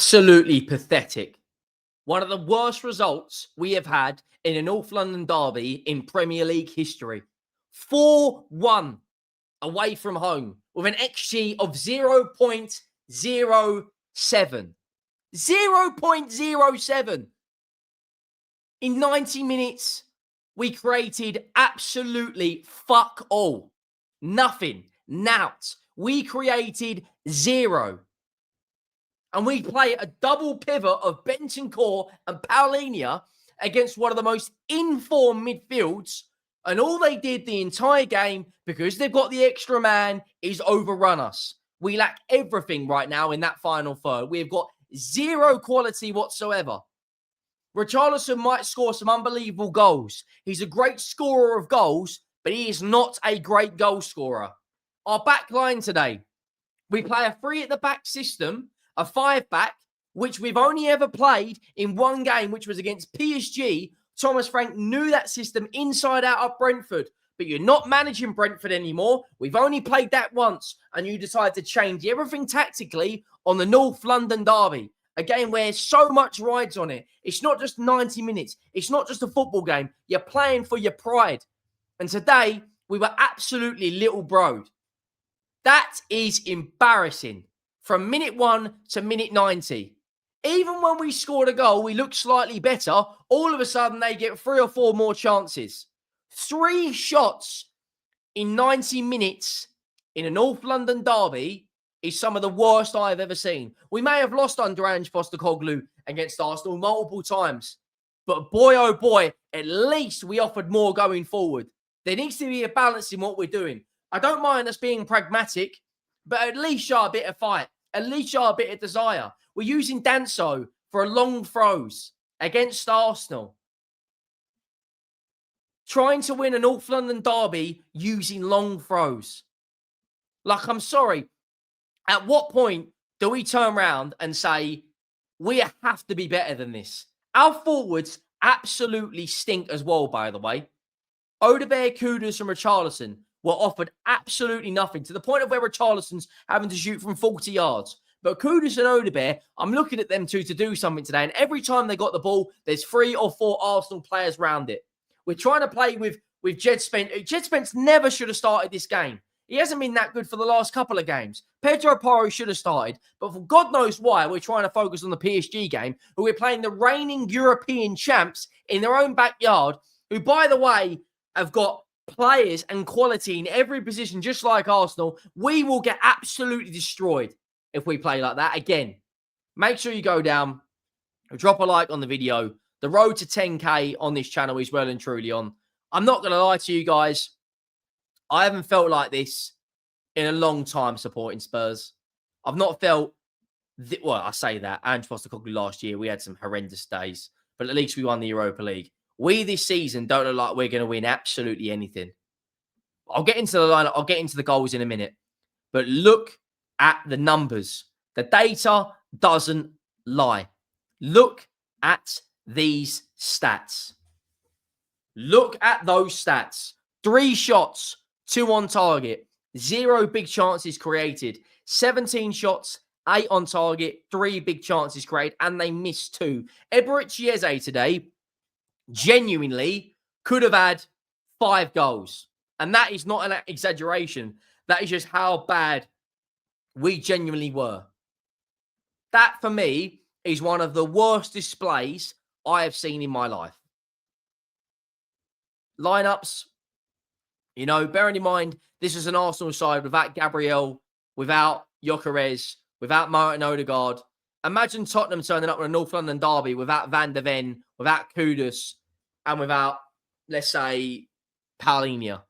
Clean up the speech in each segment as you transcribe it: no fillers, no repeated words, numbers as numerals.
Absolutely pathetic. One of the worst results we have had in a North London derby in Premier League history. 4-1 away from home with an XG of 0.07. 0.07. In 90 minutes, we created absolutely fuck all. Nothing. Nout. We created zero. And we play a double pivot of Bentancur and Paulinho against one of the most informed midfields. And all they did the entire game, because they've got the extra man, is overrun us. We lack everything right now in that final third. We've got zero quality whatsoever. Richarlison might score some unbelievable goals. He's a great scorer of goals, but he is not a great goal scorer. Our back line today, we play a 3-at-the-back system, a 5-back, which we've only ever played in one game, which was against PSG. Thomas Frank knew that system inside out at Brentford, but you're not managing Brentford anymore. We've only played that once, and you decide to change everything tactically on the North London derby, a game where so much rides on it. It's not just 90 minutes. It's not just a football game. You're playing for your pride. And today, we were absolutely little broed. That is embarrassing. From minute 1 to minute 90. Even when we scored a goal, we looked slightly better. All of a sudden, they get 3 or 4 more chances. 3 shots in 90 minutes in a North London derby is some of the worst I've ever seen. We may have lost under Ange Postecoglou against Arsenal multiple times. But boy, oh boy, at least we offered more going forward. There needs to be a balance in what we're doing. I don't mind us being pragmatic, but at least show a bit of fight. At least show a bit of desire. We're using Danso for a long throws against Arsenal. Trying to win a North London derby using long throws. Like, I'm sorry. At what point do we turn around and say, we have to be better than this? Our forwards absolutely stink as well, by the way. Odegaard, Kudus and Richarlison were offered absolutely nothing, to the point of where Richarlison's having to shoot from 40 yards. But Kudus and Odegaard, I'm looking at them two to do something today, and every time they got the ball, there's 3 or 4 Arsenal players around it. We're trying to play with Jed Spence. Jed Spence never should have started this game. He hasn't been that good for the last couple of games. Pedro Porro should have started, but for God knows why, we're trying to focus on the PSG game, who we're playing the reigning European champs in their own backyard, who, by the way, have got players and quality in every position, just like Arsenal. We will get absolutely destroyed if we play like that. Again, make sure you go down, drop a like on the video. The road to 10K on this channel is well and truly on. I'm not going to lie to you guys. I haven't felt like this in a long time supporting Spurs. I've not felt, well, I say that. Ange Postecoglou last year, we had some horrendous days, but at least we won the Europa League. We this season don't look like we're going to win absolutely anything. I'll get into the lineup. I'll get into the goals in a minute. But look at the numbers. The data doesn't lie. Look at these stats. Look at those stats. 3 shots, 2 on target, 0 big chances created, 17 shots, 8 on target, 3 big chances created, and they missed 2. Emirates Eze today genuinely could have had 5 goals. And that is not an exaggeration. That is just how bad we genuinely were. That, for me, is one of the worst displays I have seen in my life. Lineups, you know, bearing in mind, this is an Arsenal side without Gabriel, without Gyökeres, without Martin Odegaard. Imagine Tottenham turning up in a North London derby without Van der Ven, without Kudus, and without, let's say, Paulinho.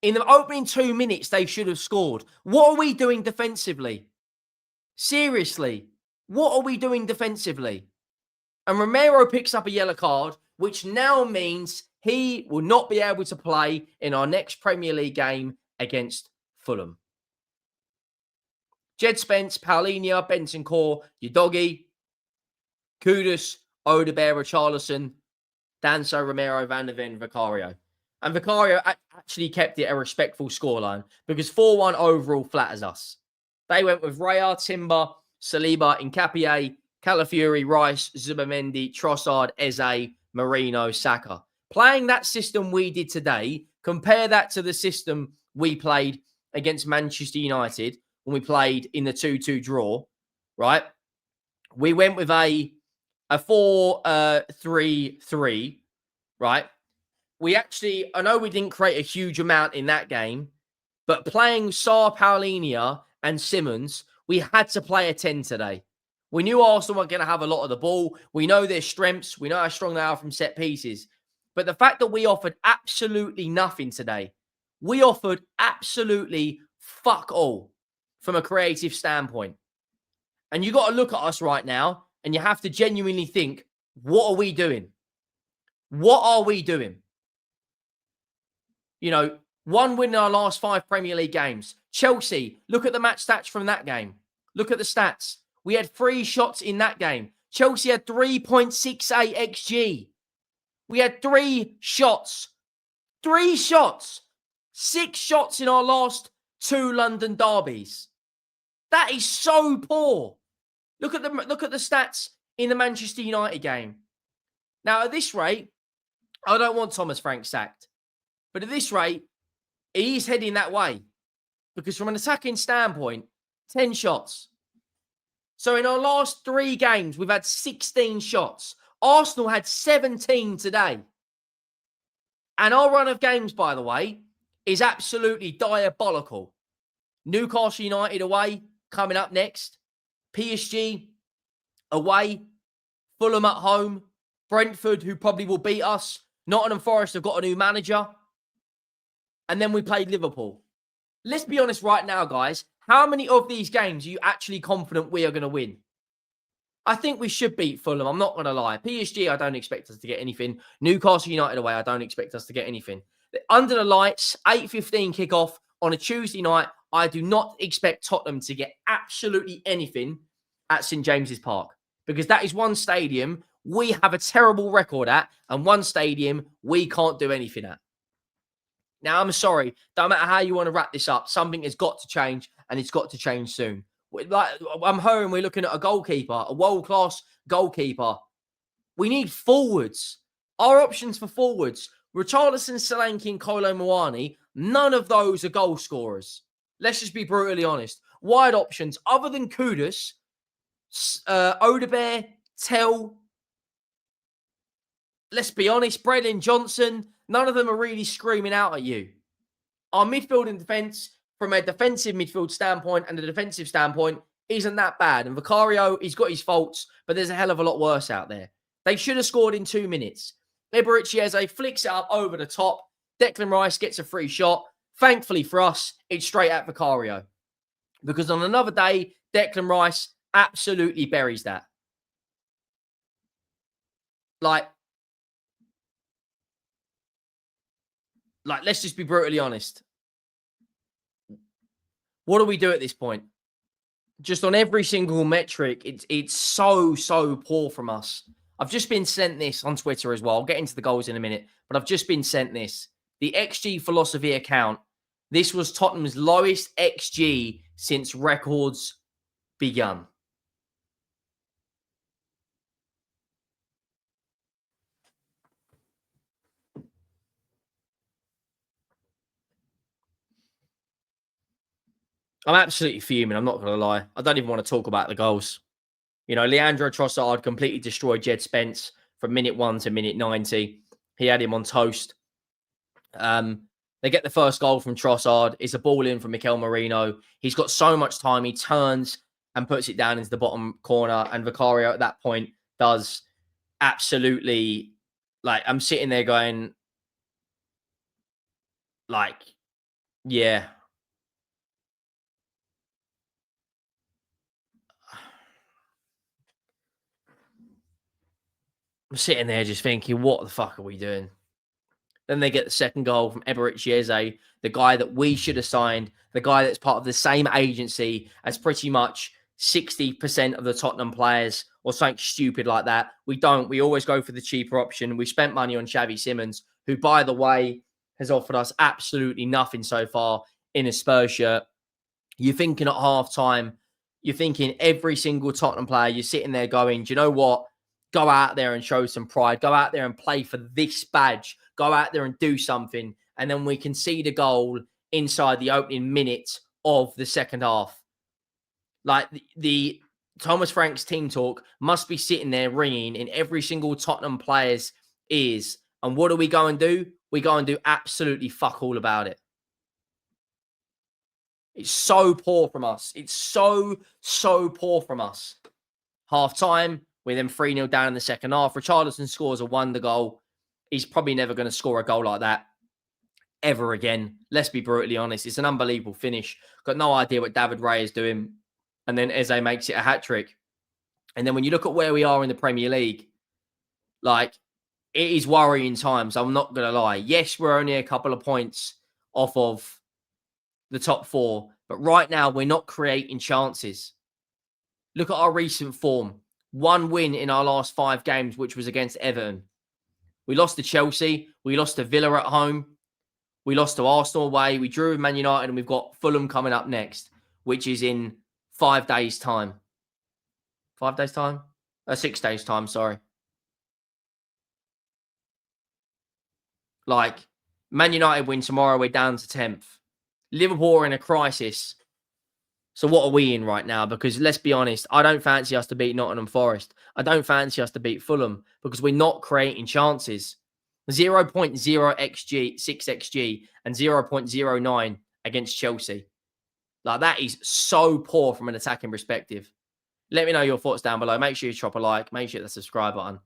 In the opening 2 minutes, they should have scored. What are we doing defensively? Seriously, what are we doing defensively? And Romero picks up a yellow card, which now means he will not be able to play in our next Premier League game against Fulham. Jed Spence, Paulinho, Bentancur, Udogie, Kudus, Odegaard, Richarlison, Danso, Romero, Van der Ven, Vicario. And Vicario actually kept it a respectful scoreline because 4-1 overall flatters us. They went with Raya, Timber, Saliba, Hincapie, Calafiori, Rice, Zubamendi, Trossard, Eze, Marino, Saka. Playing that system we did today, compare that to the system we played against Manchester United when we played in the 2-2 draw, right? We went with a 4-3-3, right? We actually, I know we didn't create a huge amount in that game, but playing Sarr, Paulinho, and Simmons, we had to play a 10 today. We knew Arsenal weren't going to have a lot of the ball. We know their strengths. We know how strong they are from set pieces. But the fact that we offered absolutely nothing today, we offered absolutely fuck all from a creative standpoint. And you got to look at us right now and you have to genuinely think, what are we doing? What are we doing? You know, one win in our last 5 Premier League games. Chelsea, look at the match stats from that game. Look at the stats. We had 3 shots in that game. Chelsea had 3.68 XG. We had 3 shots. 3 shots. 6 shots in our last 2 London derbies. That is so poor. Look at the stats in the Manchester United game. Now, at this rate, I don't want Thomas Frank sacked. But at this rate, he's heading that way. Because from an attacking standpoint, 10 shots. So in our last 3 games, we've had 16 shots. Arsenal had 17 today. And our run of games, by the way, is absolutely diabolical. Newcastle United away, coming up next. PSG away. Fulham at home. Brentford, who probably will beat us. Nottingham Forest have got a new manager. And then we played Liverpool. Let's be honest right now, guys. How many of these games are you actually confident we are going to win? I think we should beat Fulham. I'm not going to lie. PSG, I don't expect us to get anything. Newcastle United away, I don't expect us to get anything. Under the lights, 8:15 kickoff on a Tuesday night, I do not expect Tottenham to get absolutely anything at St. James's Park. Because that is one stadium we have a terrible record at, and one stadium we can't do anything at. Now, I'm sorry. Don't matter how you want to wrap this up. Something has got to change, and it's got to change soon. Like I'm hearing we're looking at a goalkeeper, a world-class goalkeeper. We need forwards. Our options for forwards, Richarlison, Solanke, and Kolo Muani, none of those are goal scorers. Let's just be brutally honest. Wide options, other than Kudus, Odebear, Tell, let's be honest, Brennan Johnson, none of them are really screaming out at you. Our midfield and defence, from a defensive midfield standpoint and a defensive standpoint, isn't that bad. And Vicario, he's got his faults, but there's a hell of a lot worse out there. They should have scored in 2 minutes. Emirates Eze flicks it up over the top. Declan Rice gets a free shot. Thankfully for us, it's straight at Vicario. Because on another day, Declan Rice absolutely buries that. Like, let's just be brutally honest. What do we do at this point? Just on every single metric, it's so poor from us. I've just been sent this on Twitter as well. I'll get into the goals in a minute, but I've just been sent this. The XG philosophy account. This was Tottenham's lowest XG since records begun. I'm absolutely fuming. I'm not going to lie. I don't even want to talk about the goals. You know, Leandro Trossard completely destroyed Jed Spence from minute 1 to minute 90. He had him on toast. They get the first goal from Trossard. It's a ball in from Mikel Marino. He's got so much time. He turns and puts it down into the bottom corner. And Vicario at that point does absolutely, like, I'm sitting there going, like, yeah. I'm sitting there just thinking, what the fuck are we doing? Then they get the second goal from Emirates Eze, the guy that we should have signed, the guy that's part of the same agency as pretty much 60% of the Tottenham players or something stupid like that. We don't. We always go for the cheaper option. We spent money on Xavi Simons, who, by the way, has offered us absolutely nothing so far in a Spurs shirt. You're thinking at halftime, you're thinking every single Tottenham player, you're sitting there going, do you know what? Go out there and show some pride. Go out there and play for this badge. Go out there and do something. And then we concede a goal inside the opening minute of the second half. Like the Thomas Frank's team talk must be sitting there ringing in every single Tottenham player's ears. And what do we go and do? We go and do absolutely fuck all about it. It's so poor from us. It's so poor from us. Half time, we're then 3-0 down in the second half. Richarlison scores a wonder goal. He's probably never going to score a goal like that ever again. Let's be brutally honest. It's an unbelievable finish. Got no idea what David Raya is doing. And then Eze makes it a hat trick. And then when you look at where we are in the Premier League, like, it is worrying times. I'm not going to lie. Yes, we're only a couple of points off of the top 4. But right now, we're not creating chances. Look at our recent form. 1 win in our last 5 games, which was against Everton. We lost to Chelsea. We lost to Villa at home. We lost to Arsenal away. We drew with Man United, and we've got Fulham coming up next, which is in 5 days' time. 5 days' time? 6 days' time, sorry. Like, Man United win tomorrow, we're down to 10th. Liverpool are in a crisis. So what are we in right now? Because let's be honest, I don't fancy us to beat Nottingham Forest. I don't fancy us to beat Fulham because we're not creating chances. 0.0 XG, 6 XG, and 0.09 against Chelsea. Like, that is so poor from an attacking perspective. Let me know your thoughts down below. Make sure you drop a like. Make sure you hit the subscribe button.